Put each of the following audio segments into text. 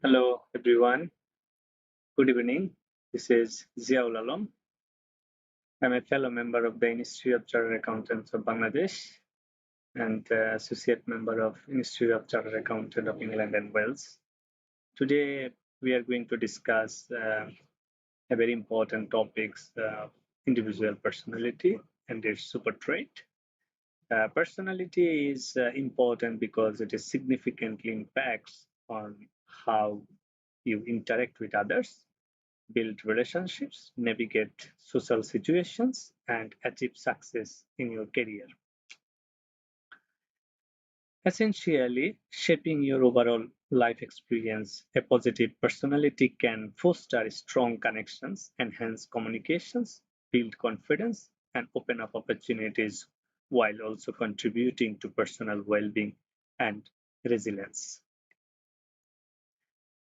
Hello, everyone. Good evening. This is Ziaul Alam. I'm a fellow member of the Institute of Chartered Accountants of Bangladesh and associate member of Institute of Chartered Accountants of England and Wales. Today, we are going to discuss a very important topic, individual personality and its super trait. Personality is important because it is significantly impacts on how you interact with others, build relationships, navigate social situations, and achieve success in your career. Essentially, shaping your overall life experience, a positive personality can foster strong connections, enhance communications, build confidence, and open up opportunities while also contributing to personal well being and resilience.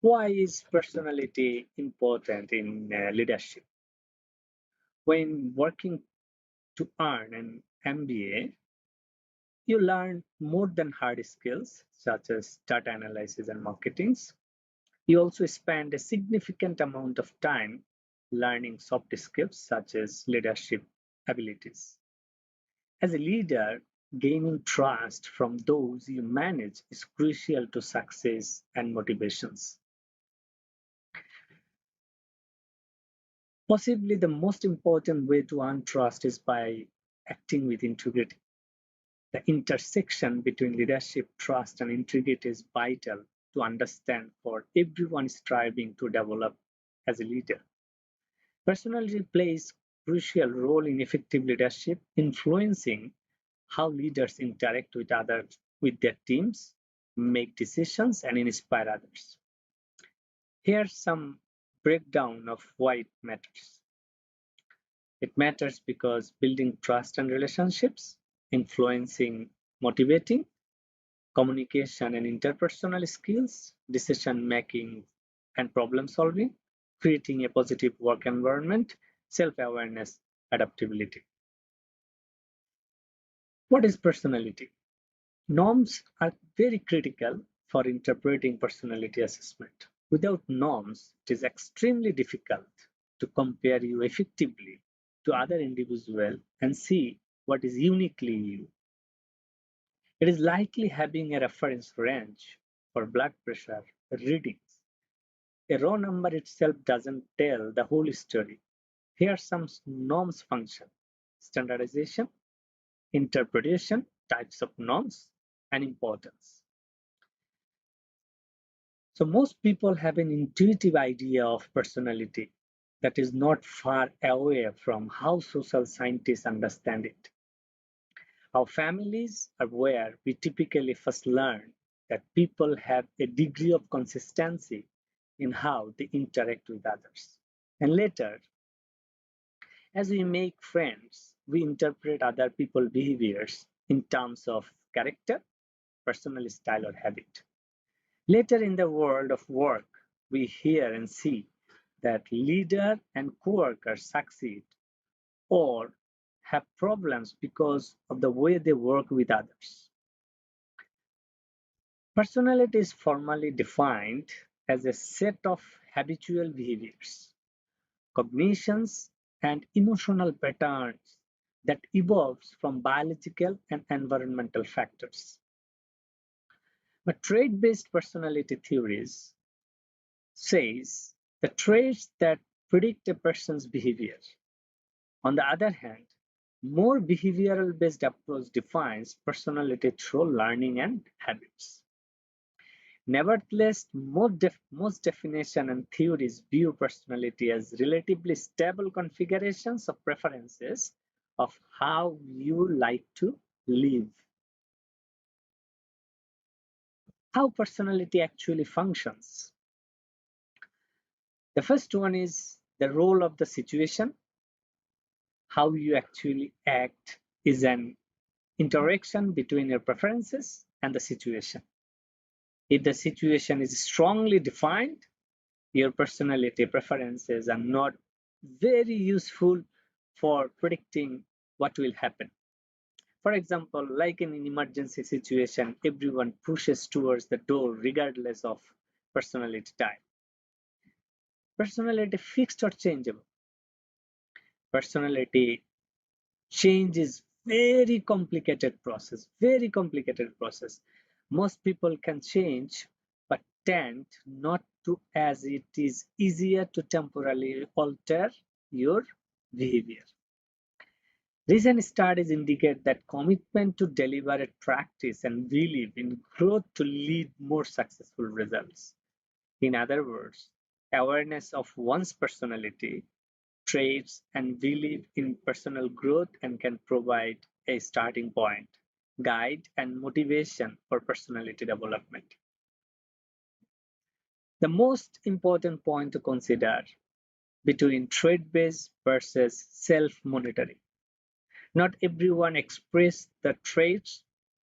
Why is personality important in leadership? When working to earn an MBA, you learn more than hard skills such as data analysis and marketing. You also spend a significant amount of time learning soft skills such as leadership abilities. As a leader, gaining trust from those you manage is crucial to success and motivations. Possibly the most important way to earn trust is by acting with integrity. The intersection between leadership, trust, and integrity is vital to understand for everyone striving to develop as a leader. Personality plays a crucial role in effective leadership, influencing how leaders interact with others, with their teams, make decisions, and inspire others. Here's some breakdown of why it matters. It matters because building trust and relationships, influencing, motivating, communication and interpersonal skills, decision making and problem solving, creating a positive work environment, self awareness, adaptability. What is personality? Norms are very critical for interpreting personality assessment. Without norms, it is extremely difficult to compare you effectively to other individuals and see what is uniquely you. It is likely having a reference range for blood pressure readings. A raw number itself doesn't tell the whole story. Here are some norms function: standardization, interpretation, types of norms, and importance. So most people have an intuitive idea of personality that is not far away from how social scientists understand it. Our families are where we typically first learn that people have a degree of consistency in how they interact with others. And later, as we make friends, we interpret other people's behaviors in terms of character, personal style, or habit. Later in the world of work, we hear and see that leader and co-workers succeed or have problems because of the way they work with others. Personality is formally defined as a set of habitual behaviors, cognitions, and emotional patterns that evolves from biological and environmental factors. But trait-based personality theories says the traits that predict a person's behavior. On the other hand, more behavioral-based approach defines personality through learning and habits. Nevertheless, most definitions and theories view personality as relatively stable configurations of preferences of how you like to live. How personality actually functions. The first one is the role of the situation. How you actually act is an interaction between your preferences and the situation. If the situation is strongly defined, your personality preferences are not very useful for predicting what will happen. For example, like in an emergency situation, everyone pushes towards the door regardless of personality type. Personality fixed or changeable. Personality change is very complicated process. Most people can change, but tend not to, as it is easier to temporarily alter your behavior. Recent studies indicate that commitment to deliberate practice and belief in growth to lead more successful results. In other words, awareness of one's personality traits and belief in personal growth and can provide a starting point, guide, and motivation for personality development. The most important point to consider between trait-based versus self-monitoring. Not everyone expresses the traits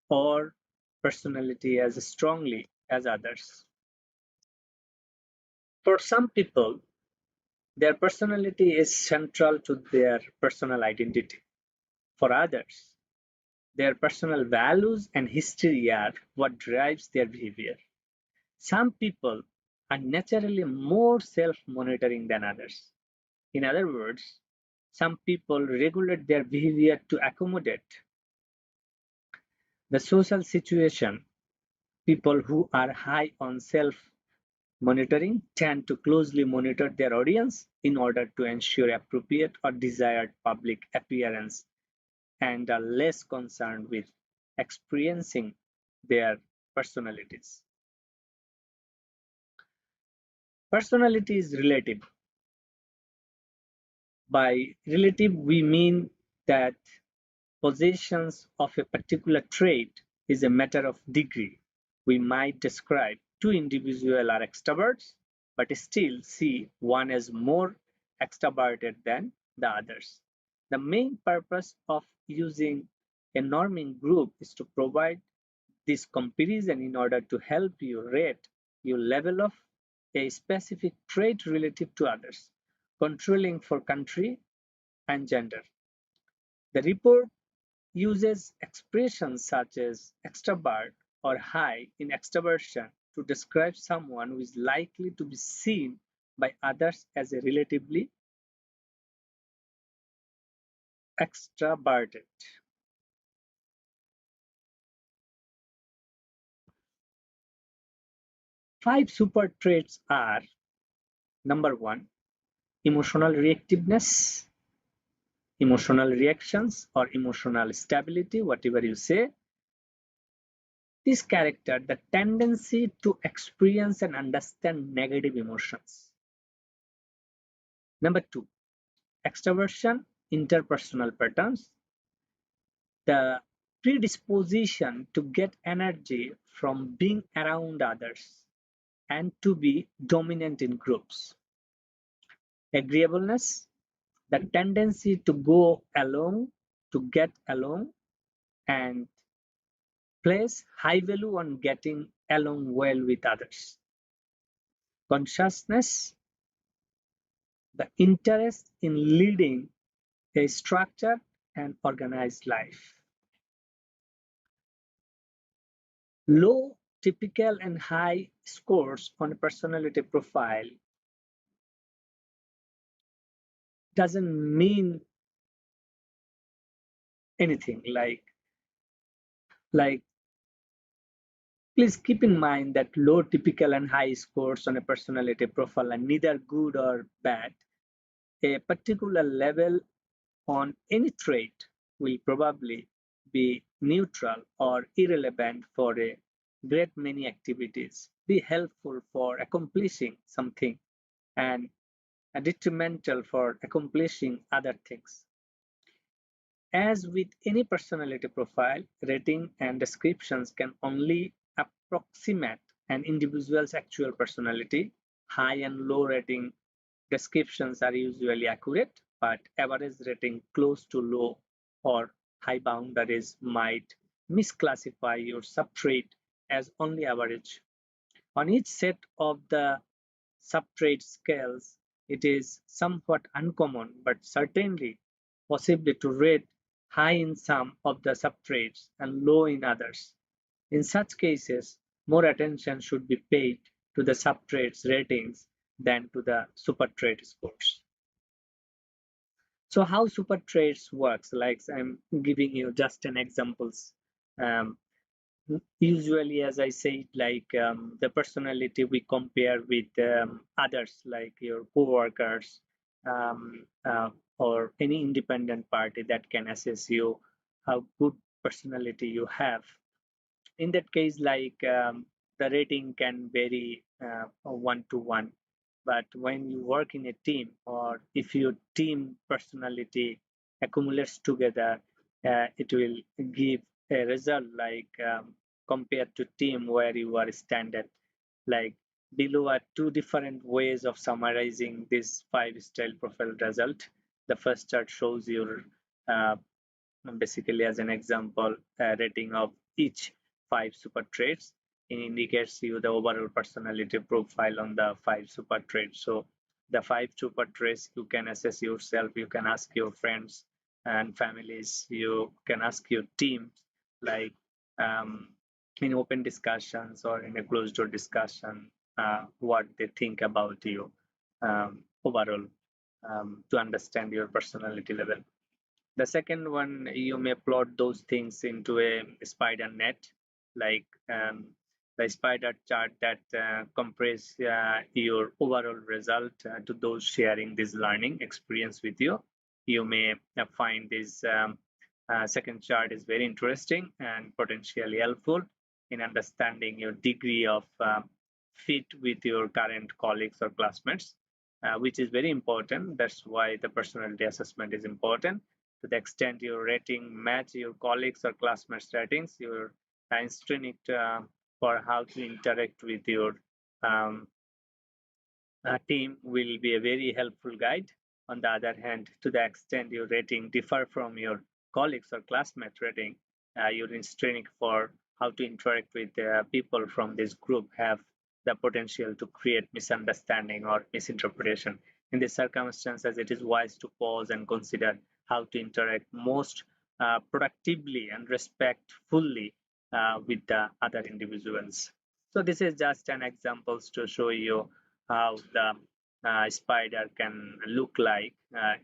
or personality as strongly as others. For some people, their personality is central to their personal identity. For others, their personal values and history are what drives their behavior. Some people are naturally more self-monitoring than others. In other words, some people regulate their behavior to accommodate the social situation. People who are high on self-monitoring tend to closely monitor their audience in order to ensure appropriate or desired public appearance and are less concerned with experiencing their personalities. Personality is relative. By relative, we mean that possessions of a particular trait is a matter of degree. We might describe two individuals are extroverts, but still see one as more extroverted than the others. The main purpose of using a norming group is to provide this comparison in order to help you rate your level of a specific trait relative to others, controlling for country and gender. The report uses expressions such as extrovert or high in extroversion to describe someone who is likely to be seen by others as a relatively extroverted. 5 super traits are: number 1, emotional reactiveness, emotional reactions or emotional stability, whatever you say. This character, the tendency to experience and understand negative emotions. Number 2, extroversion, interpersonal patterns, the predisposition to get energy from being around others and to be dominant in groups. Agreeableness, the tendency to go along, to get along, and place high value on getting along well with others. Consciousness, the interest in leading a structured and organized life. Low, typical, and high scores on a personality profile doesn't mean anything. Like please keep in mind that low, typical, and high scores on a personality profile are neither good or bad. A particular level on any trait will probably be neutral or irrelevant for a great many activities, be helpful for accomplishing something, and detrimental for accomplishing other things. As with any personality profile, rating and descriptions can only approximate an individual's actual personality. High and low rating descriptions are usually accurate, but average rating close to low or high boundaries might misclassify your subtrait as only average. On each set of the subtrait scales, it is somewhat uncommon, but certainly possible to rate high in some of the subtraits and low in others. In such cases, more attention should be paid to the sub-traits ratings than to the super trait scores. So how super traits works? Like I'm giving you just an examples. Um, Usually, as I said, like the personality we compare with others, like your co-workers um, or any independent party that can assess you how good personality you have. In that case, like the rating can vary one to one, but when you work in a team or if your team personality accumulates together, it will give a result like compared to team where you are standard. Like below are two different ways of summarizing this five style profile result. The first chart shows your uh, basically as an example rating of each five super traits. It indicates you the overall personality profile on the five super traits. So the five super traits you can assess yourself, you can ask your friends and families, you can ask your teams, like um, in open discussions or in a closed door discussion, what they think about you overall, to understand your personality level. The second one, you may plot those things into a spider net, like the spider chart that compress your overall result to those sharing this learning experience with you. You may find this second chart is very interesting and potentially helpful in understanding your degree of fit with your current colleagues or classmates, which is very important. That's why the personality assessment is important. To the extent your rating match your colleagues or classmates ratings, your instinct for how to interact with your um, team will be a very helpful guide. On the other hand, to the extent your rating differ from your colleagues or classmate rating, your instinct for how to interact with people from this group have the potential to create misunderstanding or misinterpretation. In these circumstances, it is wise to pause and consider how to interact most productively and respectfully with the other individuals. So this is just an examples to show you how the spider can look like.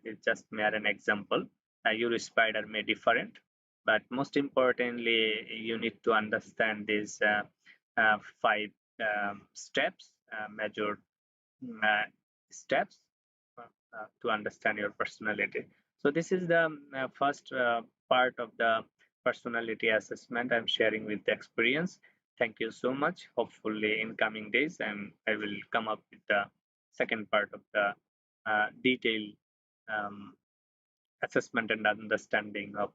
It's just mere an example. Your spider may different, but most importantly, you need to understand these five steps, major uh, steps to understand your personality. So this is the first part of the personality assessment I'm sharing with the experience. Thank you so much. Hopefully in coming days I will come up with the second part of the detailed um, assessment and understanding of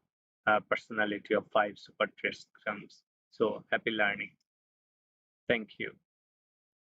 personality of five super traits. So happy learning. Thank you.